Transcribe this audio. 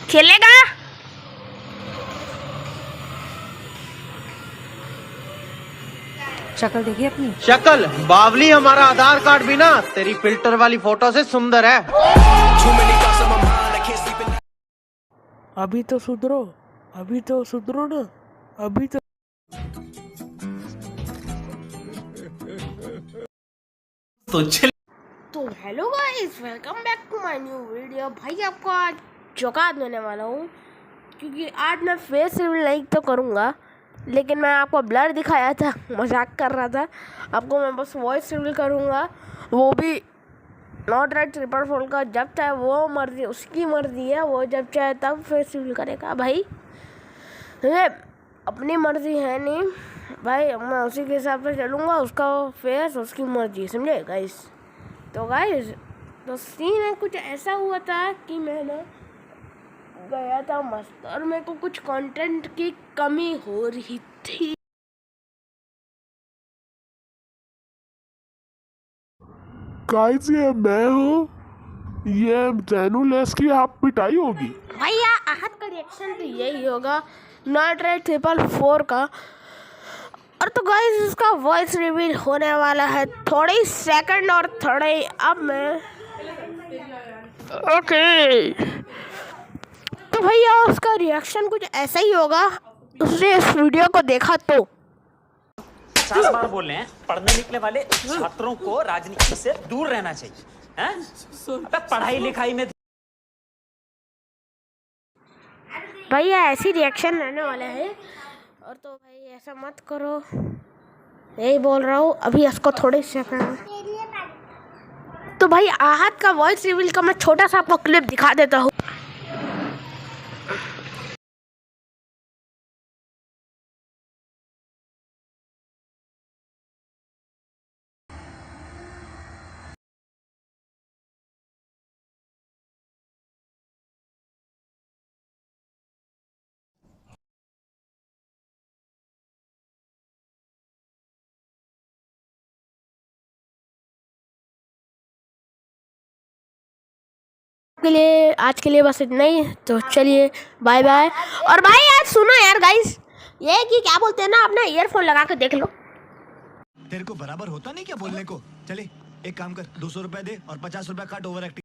खेलेगा? शक्ल देखिए अपनी। शक्ल बावली, हमारा आधार कार्ड भी ना तेरी फिल्टर वाली फोटो से सुंदर है। अभी तो सुधरो, अभी तो सुधरो ना, अभी तो। तो hello guys, welcome back to my new video. भाई आपको आज चौंका देने वाला हूँ, क्योंकि आज मैं फेस रिवील नहीं तो करूँगा, लेकिन मैं आपको ब्लर दिखाया था, मजाक कर रहा था। आपको मैं बस वॉइस रिवील करूँगा, वो भी नॉट राइट 444 का। जब चाहे वो मर्जी, उसकी मर्जी है, वो जब चाहे तब फेस रिवील करेगा। भाई ये अपनी मर्जी है नहीं भाई, मैं उसी के हिसाब से चलूँगा, उसका फेस उसकी मर्जी, समझे गाइस। तो गाइस, तो सीन है कुछ ऐसा हुआ था कि मैं ना गया था मस्त, और मेरे को कुछ कंटेंट की कमी हो रही थी। गाइस ये मैं हूँ, ये जैनुलेस की आप पिटाई होगी। भैया आहत का रिएक्शन तो यही होगा, नॉट राइट 444 का। और तो गाइस, इसका वॉइस रिवील होने वाला है थोड़े ही सेकंड, और थोड़े ही अब मैं ओके। तो भैया उसका रिएक्शन कुछ ऐसा ही होगा, उसने इस वीडियो को देखा तो। 50 बार बोल रहे हैं, पढ़ने निकले वाले छात्रों को राजनीति से दूर रहना चाहिए, हैं? अबे पढ़ाई लिखाई में भैया ऐसी रिएक्शन रहने वाला है। और तो भाई ऐसा मत करो, यही बोल रहा हूँ। अभी इसको थोड़े सेकंड, तो भाई आहत का वॉइस रिवील का मैं छोटा सा आपको क्लिप दिखा देता हूँ। के लिए आज के लिए बस इतना ही, तो चलिए बाय बाय। और भाई आज सुनो यार गाइस, ये कि क्या बोलते हैं ना, अपना ईयरफोन लगा के देख लो। तेरे को बराबर होता नहीं क्या बोलने को? चले एक काम कर, 200 रुपए दे और 50 रुपए काट ओवर एक्टिंग।